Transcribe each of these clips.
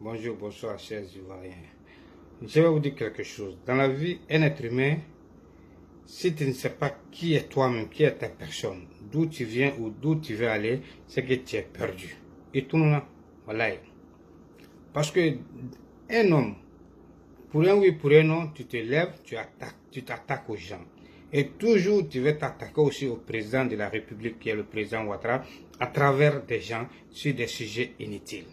Bonjour, bonsoir, chers Ivoiriens. Je vais vous dire quelque chose. Dans la vie, un être humain, si tu ne sais pas qui est toi-même, qui est ta personne, d'où tu viens ou d'où tu veux aller, c'est que tu es perdu. Et tout le monde, voilà. Parce que un homme, pour un oui, pour un non, tu te lèves, tu t'attaques aux gens. Et toujours, tu veux t'attaquer aussi au président de la République, qui est le président Ouattara, à travers des gens sur des sujets inutiles.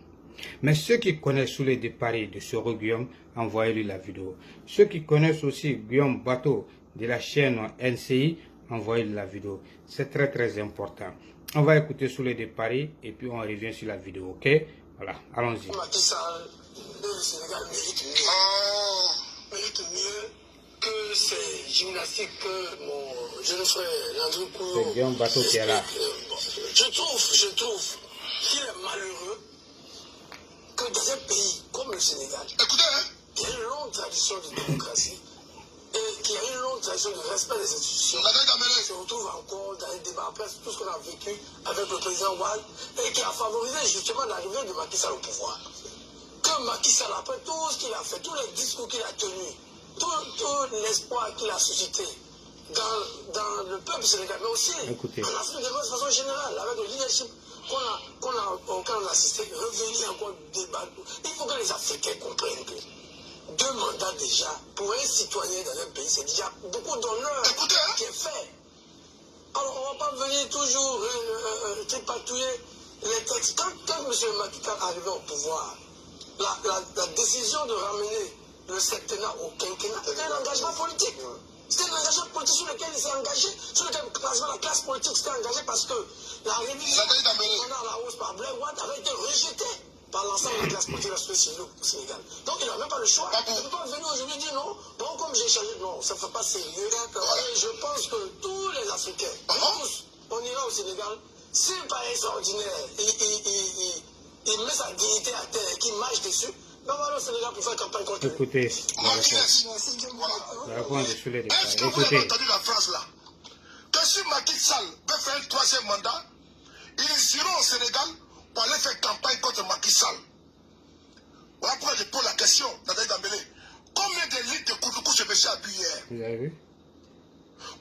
Mais ceux qui connaissent sous les départs de Soro Guillaume, envoyez-lui la vidéo. Ceux qui connaissent aussi Guillaume Bateau de la chaîne NCI, envoyez-lui la vidéo. C'est très important. On va écouter sous les départs et puis on revient sur la vidéo, ok? Voilà, allons-y. Macky Sall, le Sénégal mérite mieux que ces gymnastiques que mon jeune frère Landry Couillon. C'est Guillaume Bateau qui est là. Je trouve qu'il est malheureux que dans un pays comme le Sénégal, écoutez, il y a une longue tradition de démocratie et qu'il y a une longue tradition de respect des institutions. On se retrouve encore dans un débat après tout ce qu'on a vécu avec le président Ouad et qui a favorisé justement l'arrivée de Macky Sall au pouvoir. Que Macky Sall, après tout ce qu'il a fait, tous les discours qu'il a tenus, tout l'espoir qu'il a suscité dans le peuple sénégalais, mais aussi en Afrique de façon générale, avec le leadership auquel on a assisté, revenir encore débattre. Il faut que les Africains comprennent que 2 mandats déjà, pour un citoyen dans un pays, c'est déjà beaucoup d'honneur qui est fait. Alors on ne va pas venir toujours tripatouiller les textes. Quand M. Macky Sall est arrivé au pouvoir, la décision de ramener le septennat au quinquennat était un engagement politique. C'était un engagement politique sur lequel il s'est engagé, sur lequel la classe politique s'était engagée parce que la révision pendant la hausse par Blair Wade avait été rejetée par l'ensemble de la classe politique de la société civile au Sénégal. Donc il n'avait pas le choix. Il ne peut pas venir aujourd'hui dire non, bon comme j'ai changé, non, ça ne fait pas sérieux. Et je pense que tous les Africains, tous, on ira au Sénégal, si un pays extraordinaire, il met sa dignité à terre, qu'il marche dessus, ben voilà au Sénégal pour faire campagne contre lui. Écoutez, la réponse de Soulé Déparé. Est-ce que vous avez entendu la phrase là? Que si Macky Sall veut faire un 3e mandat, ils iront au Sénégal pour aller faire campagne contre Macky Sall. Voilà pourquoi je pose la question, Nadège Dambélé. Combien de litres de Kouroukou ce monsieur a bu hier? Vous avez vu?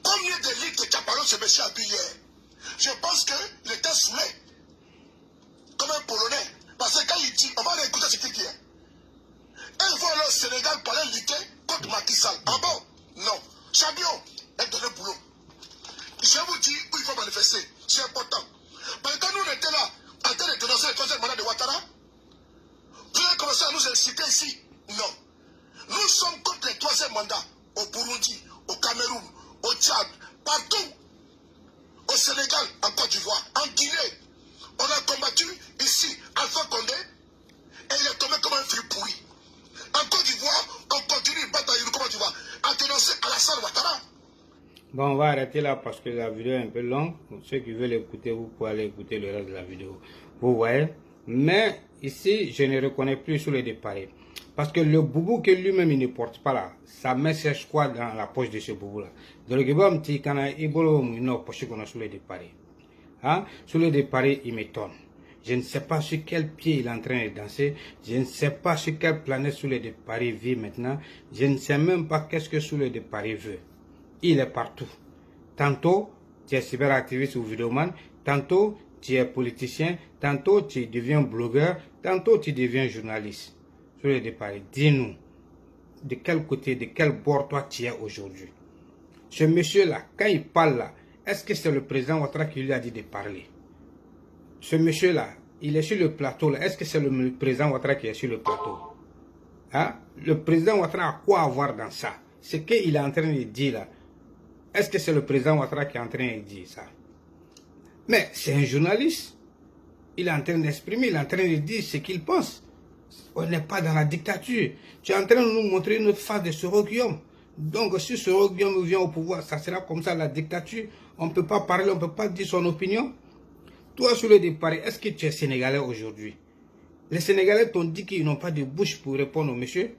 Combien de litres de Chaparro ce monsieur a bu hier? Je pense qu'il était saoulé. Comme un Polonais. Parce que quand il dit, on va aller écouter ce qu'il dit. Et ils vont aller au Sénégal pour aller lutter contre Macky Sall. Ah bon? Non. Champion est donné boulot. Je vous dis où il faut manifester. C'est important. Parce que quand nous on était là, en train de dénoncer le 3e mandat de Ouattara, vous avez commencé à nous inciter ici. Non. Nous sommes contre le 3e mandat au Burundi, au Cameroun, au Tchad, partout. Au Sénégal, en Côte d'Ivoire, en Guinée. On a combattu ici Alpha Condé et il est tombé comme un fruit pourri. En Côte d'Ivoire, on continue de battre en Côte d'Ivoire à dénoncer Alassane Ouattara. Bon, on va arrêter là parce que la vidéo est un peu longue. Pour ceux qui veulent écouter, vous pouvez aller écouter le reste de la vidéo. Vous voyez? Mais ici, je ne reconnais plus sous les départs. Parce que le boubou que lui-même il ne porte pas là, sa main sèche quoi dans la poche de ce boubou là. Donc, il va me dire qu'il y a poche qu'on a sous les départs. Hein? Sous les départs, il m'étonne. Je ne sais pas sur quel pied il est en train de danser. Je ne sais pas sur quelle planète sous les départs vit maintenant. Je ne sais même pas qu'est-ce que sous les départs veut. Il est partout. Tantôt, tu es cyberactiviste ou vidéoman. Tantôt, tu es politicien. Tantôt, tu deviens blogueur. Tantôt, tu deviens journaliste. Sur les départs, dis-nous, de quel côté, de quel bord toi tu es aujourd'hui. Ce monsieur-là, quand il parle là, est-ce que c'est le président Ouattara qui lui a dit de parler? Ce monsieur-là, il est sur le plateau là. Est-ce que c'est le président Ouattara qui est sur le plateau? Hein? Le président Ouattara a quoi à voir dans ça? Ce qu'il est en train de dire là. Est-ce que c'est le président Ouattara qui est en train de dire ça? Mais c'est un journaliste. Il est en train d'exprimer, il est en train de dire ce qu'il pense. On n'est pas dans la dictature. Tu es en train de nous montrer une face de Soro Guillaume. Donc si Soro Guillaume vient au pouvoir, ça sera comme ça la dictature. On ne peut pas parler, on ne peut pas dire son opinion. Toi sur le départ, est-ce que tu es Sénégalais aujourd'hui? Les Sénégalais t'ont dit qu'ils n'ont pas de bouche pour répondre au monsieur.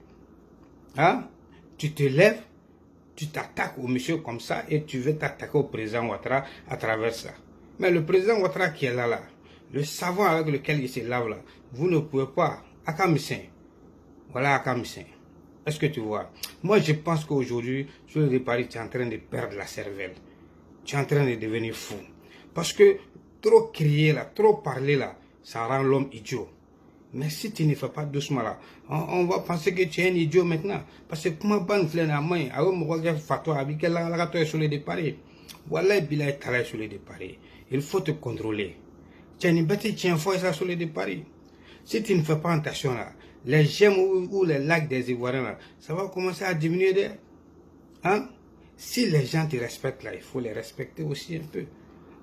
Hein? Tu te lèves, tu t'attaques au monsieur comme ça et tu veux t'attaquer au président Ouattara à travers ça. Mais le président Ouattara qui est là, le savon avec lequel il se lave là, vous ne pouvez pas. Akamissin, Voilà, Kamsen. Est-ce que tu vois? Moi, je pense qu'aujourd'hui, sur le Paris, tu es en train de perdre la cervelle. Tu es en train de devenir fou. Parce que trop crier là, trop parler là, ça rend l'homme idiot. Mais si tu ne fais pas doucement là, on va penser que tu es un idiot maintenant. Parce que comment ban flène à main, à me regarder fatwa, avec la sur le départ. Voilà, il est allé sur le départ. Il faut te contrôler. Tu as une bêtise, tu as un foie ça sur le départ. Si tu ne fais pas attention là, les gemmes ou les lacs des Ivoiriens là, ça va commencer à diminuer. Hein? Si les gens te respectent là, il faut les respecter aussi un peu.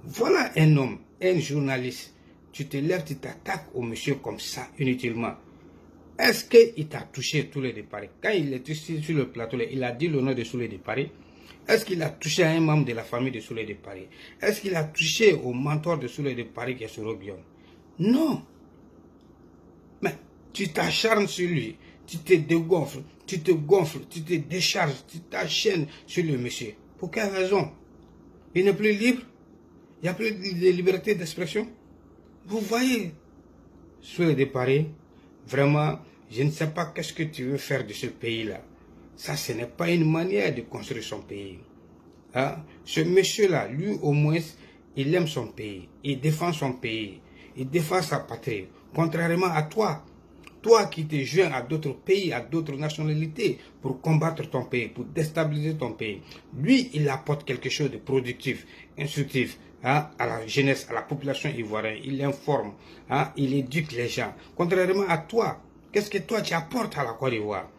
Voilà un homme, un journaliste. Tu te lèves, tu t'attaques au monsieur comme ça, inutilement. Est-ce qu'il t'a touché tous les départs? Quand il est touché sur le plateau, il a dit le nom de Soulé Départs. Est-ce qu'il a touché à un membre de la famille de Soulé Départs? Est-ce qu'il a touché au mentor de Soulé Départs qui est sur Robion? Non. Mais tu t'acharnes sur lui, tu te dégonfles, tu te gonfles, tu te décharges, tu t'enchaînes sur le monsieur. Pour quelle raison? Il n'est plus libre? Il n'y a plus de liberté d'expression? Vous voyez, sur le départ, vraiment, je ne sais pas qu'est-ce que tu veux faire de ce pays-là. Ça, ce n'est pas une manière de construire son pays. Hein? Ce monsieur-là, lui au moins, il aime son pays, il défend son pays, il défend sa patrie. Contrairement à toi, toi qui te joins à d'autres pays, à d'autres nationalités pour combattre ton pays, pour déstabiliser ton pays. Lui, il apporte quelque chose de productif, instructif. Hein, à la jeunesse, à la population ivoirienne, il informe, hein, il éduque les gens. Contrairement à toi, qu'est-ce que toi tu apportes à la Côte d'Ivoire?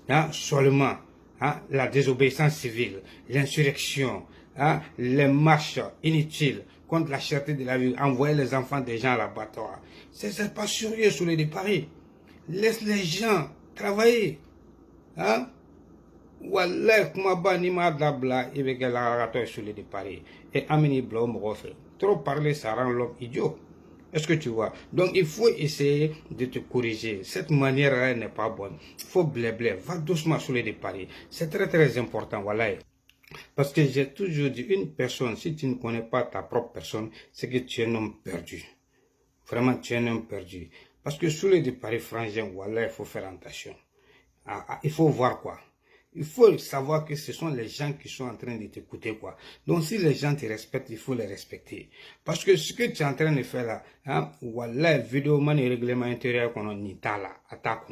Hein, seulement hein, la désobéissance civile, l'insurrection, hein, les marches inutiles contre la cherté de la vie, envoyer les enfants des gens à l'abattoir. C'est pas sérieux sur les départs. Laisse les gens travailler. Hein? Wallah, kuma ba ni ma dabla et avec la rato sur le départ et ameni blanc refait. Trop parler ça rend l'homme idiot. Est-ce que tu vois? Donc il faut essayer de te corriger. Cette manière-là n'est pas bonne. Il faut blé, va doucement sur le départ. C'est très important, voilà. Parce que j'ai toujours dit, une personne, si tu ne connais pas ta propre personne, c'est que tu es un homme perdu. Vraiment, tu es un homme perdu. Parce que sur le départ frangin, voilà, il faut faire attention. Il faut voir quoi. Il faut savoir que ce sont les gens qui sont en train de t'écouter, quoi. Donc, si les gens te respectent, il faut les respecter. Parce que ce que tu es en train de faire là, hein, voilà, vidéo man et règlement intérieur qu'on a ni là, attaque.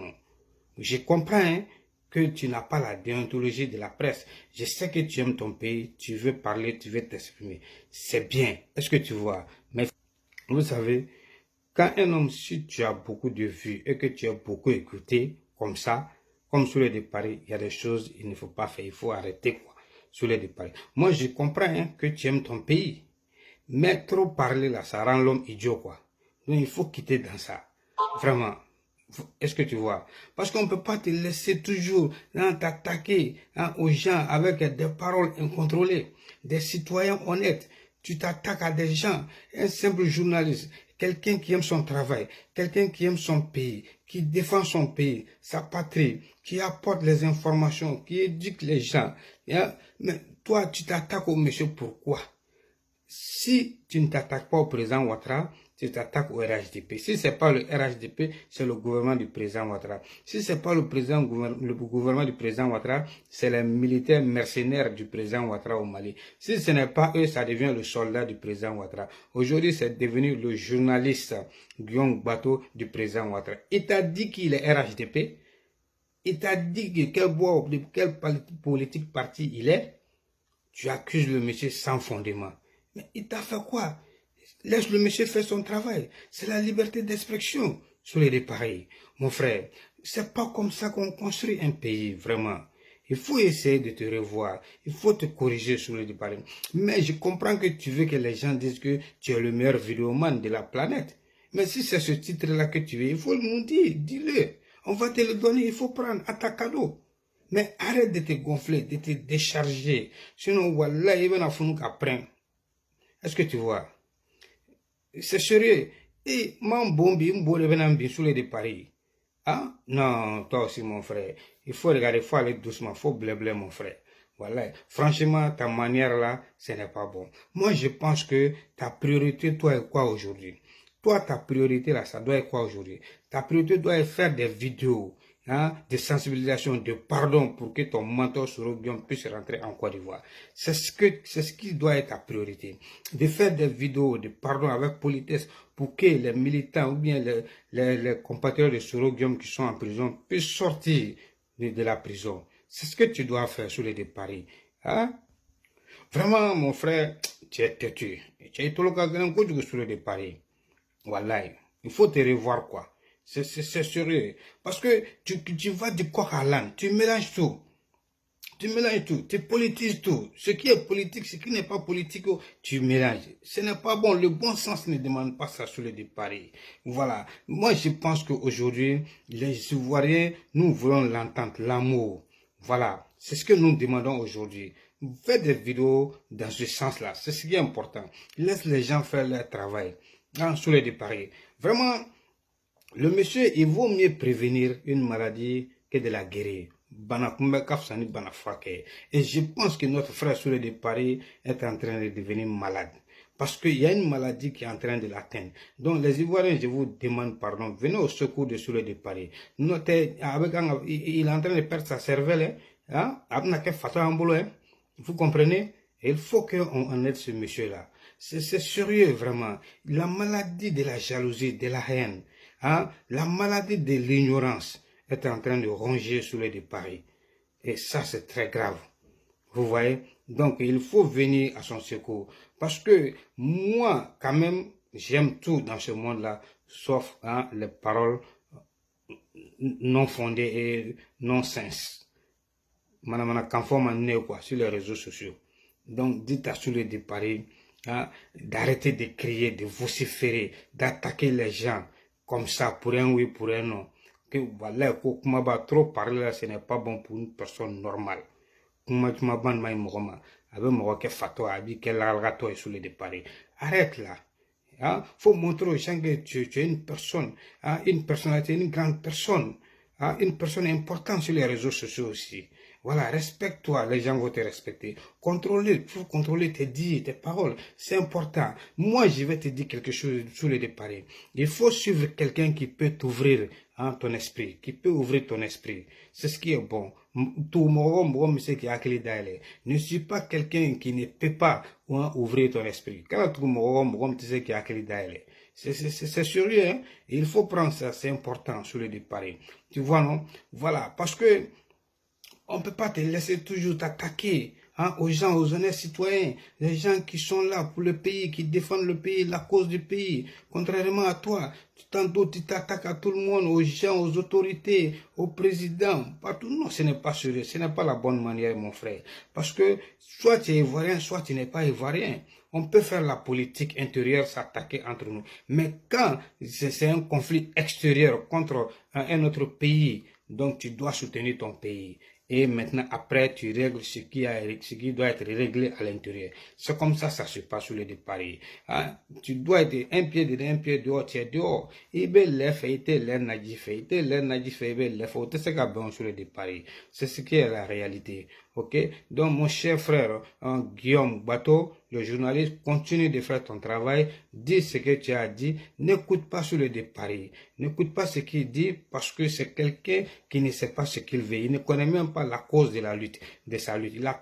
Je comprends, hein, que tu n'as pas la déontologie de la presse. Je sais que tu aimes ton pays, tu veux parler, tu veux t'exprimer. C'est bien. Est-ce que tu vois? Mais, vous savez, quand un homme, si tu as beaucoup de vues et que tu as beaucoup écouté, comme ça, comme sur le départ, il y a des choses qu'il ne faut pas faire, il faut arrêter quoi, sur le départ. Moi, je comprends hein, que tu aimes ton pays, mais trop parler là, ça rend l'homme idiot quoi. Donc, il faut quitter dans ça. Vraiment. Est-ce que tu vois? Parce qu'on ne peut pas te laisser toujours hein, t'attaquer hein, aux gens avec des paroles incontrôlées, des citoyens honnêtes. Tu t'attaques à des gens, un simple journaliste, quelqu'un qui aime son travail, quelqu'un qui aime son pays, qui défend son pays, sa patrie, qui apporte les informations, qui éduque les gens. Hein? Mais toi, tu t'attaques au monsieur, pourquoi? Si tu ne t'attaques pas au président Ouattara, tu t'attaques au RHDP. Si ce n'est pas le RHDP, c'est le gouvernement du président Ouattara. Si ce n'est pas le gouvernement du président Ouattara, c'est les militaires mercenaires du président Ouattara au Mali. Si ce n'est pas eux, ça devient le soldat du président Ouattara. Aujourd'hui, c'est devenu le journaliste Guillaume Bateau du président Ouattara. Il t'a dit qu'il est RHDP. Il t'a dit de quel politique parti il est. Tu accuses le monsieur sans fondement. Mais il t'a fait quoi? Laisse le monsieur faire son travail. C'est la liberté d'expression sur les dépareils. Mon frère, c'est pas comme ça qu'on construit un pays, vraiment. Il faut essayer de te revoir. Il faut te corriger sur les dépareils. Mais je comprends que tu veux que les gens disent que tu es le meilleur vidéoman de la planète. Mais si c'est ce titre-là que tu veux, il faut nous dire, dis-le. On va te le donner, il faut prendre à ta cadeau. Mais arrête de te gonfler, de te décharger. Sinon, voilà, il va nous apprendre. Est-ce que tu vois? C'est sérieux. Et mon bombi, mon beau revenant sur les dépareils. Ah? Non, toi aussi, mon frère. Il faut regarder, il faut aller doucement, il faut blé, mon frère. Voilà. Franchement, ta manière là, ce n'est pas bon. Moi, je pense que ta priorité, toi, est quoi aujourd'hui? Toi, ta priorité là, ça doit être quoi aujourd'hui? Ta priorité doit être faire des vidéos, hein, de sensibilisation, de pardon pour que ton mentor Soro Guillaume puisse rentrer en Côte d'Ivoire. C'est ce qui doit être ta priorité. De faire des vidéos de pardon avec politesse pour que les militants ou bien les compatriotes de Soro Guillaume qui sont en prison puissent sortir de la prison. C'est ce que tu dois faire sur les de Paris. Hein? Vraiment, mon frère, tu es têtu. Tu es tout le cas sur les de Paris. Voilà. Il faut te revoir, quoi. C'est sérieux. Parce que tu vas du coq à l'âne. Tu mélanges tout. Tu mélanges tout. Tu politises tout. Ce qui est politique, ce qui n'est pas politique, tu mélanges. Ce n'est pas bon. Le bon sens ne demande pas ça sur le départ. Voilà. Moi, je pense qu'aujourd'hui, les Ivoiriens, nous voulons l'entente, l'amour. Voilà. C'est ce que nous demandons aujourd'hui. Faites des vidéos dans ce sens-là. C'est ce qui est important. Laisse les gens faire leur travail. Sur le départ. Vraiment, le monsieur, il vaut mieux prévenir une maladie que de la guérir. Et je pense que notre frère sur le Paris est en train de devenir malade. Parce qu'il y a une maladie qui est en train de l'atteindre. Donc les Ivoiriens, je vous demande pardon. Venez au secours de sur le Paris. Notez, il est en train de perdre sa cervelle. Vous comprenez? Il faut qu'on aide ce monsieur-là. C'est sérieux, vraiment. La maladie de la jalousie, de la haine, hein, la maladie de l'ignorance est en train de ronger sur les de Paris. Et ça, c'est très grave. Vous voyez? Donc, il faut venir à son secours. Parce que moi, quand même, j'aime tout dans ce monde-là, sauf hein, les paroles non fondées et non sens. Madame, quoi, sur les réseaux sociaux. Donc, dites à sur les de Paris, hein, d'arrêter de crier, de vociférer, d'attaquer les gens comme ça pour un oui, pour un non. Que voilà, trop parler là, ce n'est pas bon pour une personne normale. Arrête là. Hein? Faut montrer aux gens que tu es une personne, hein, une personnalité, une grande personne, hein, une personne importante sur les réseaux sociaux aussi. Voilà, respecte-toi, les gens vont te respecter. Il faut contrôler tes dires, tes paroles, c'est important. Moi, je vais te dire quelque chose sur le départ. Il faut suivre quelqu'un qui peut t'ouvrir hein, ton esprit, qui peut ouvrir ton esprit. C'est ce qui est bon. Ne suis pas quelqu'un qui ne peut pas hein, ouvrir ton esprit. C'est sérieux, hein? Il faut prendre ça, c'est important sur le départ. Tu vois, non? Voilà, parce que on ne peut pas te laisser toujours t'attaquer hein, aux gens, aux honnêtes citoyens, les gens qui sont là pour le pays, qui défendent le pays, la cause du pays. Contrairement à toi, tantôt tu t'attaques à tout le monde, aux gens, aux autorités, au président, partout. Non, ce n'est pas sérieux, ce n'est pas la bonne manière, mon frère. Parce que soit tu es ivoirien, soit tu n'es pas ivoirien. On peut faire la politique intérieure, s'attaquer entre nous. Mais quand c'est un conflit extérieur contre un autre pays, donc tu dois soutenir ton pays. Et maintenant, après, tu règles ce qui doit être réglé à l'intérieur. C'est comme ça se passe sur le départ. Hein? Tu dois être un pied dedans, un pied dehors, tu es dehors. Et bien, les faits, les nadifs, sur le départ. C'est ce qui est la réalité. Ok? Donc, mon cher frère, Guillaume Bateau, le journaliste, continue de faire ton travail, dis ce que tu as dit, n'écoute pas sur le départ. N'écoute pas ce qu'il dit parce que c'est quelqu'un qui ne sait pas ce qu'il veut. Il ne connaît même pas la cause de la lutte, de sa lutte. Il a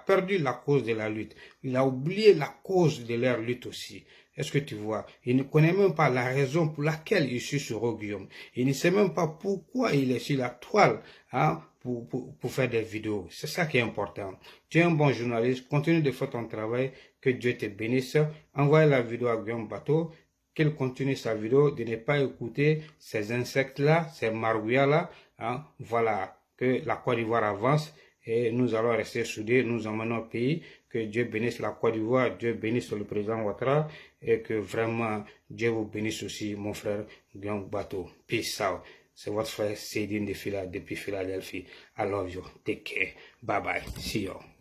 perdu la cause de la lutte. Il a oublié la cause de leur lutte aussi. Est-ce que tu vois? Il ne connaît même pas la raison pour laquelle il suit sur Guillaume. Il ne sait même pas pourquoi il est sur la toile, hein, pour faire des vidéos. C'est ça qui est important. Tu es un bon journaliste. Continue de faire ton travail. Que Dieu te bénisse. Envoie la vidéo à Guillaume Bateau. Qu'il continue sa vidéo, de ne pas écouter ces insectes-là, ces marouillas-là. Hein. Voilà, que la Côte d'Ivoire avance et nous allons rester soudés, nous emmenons au pays. Que Dieu bénisse la Côte d'Ivoire, Dieu bénisse le président Ouattara et que vraiment Dieu vous bénisse aussi, mon frère Guillaume Bateau. Peace out. C'est votre frère Cédine depuis Philadelphie. I love you. Take care. Bye bye. See you.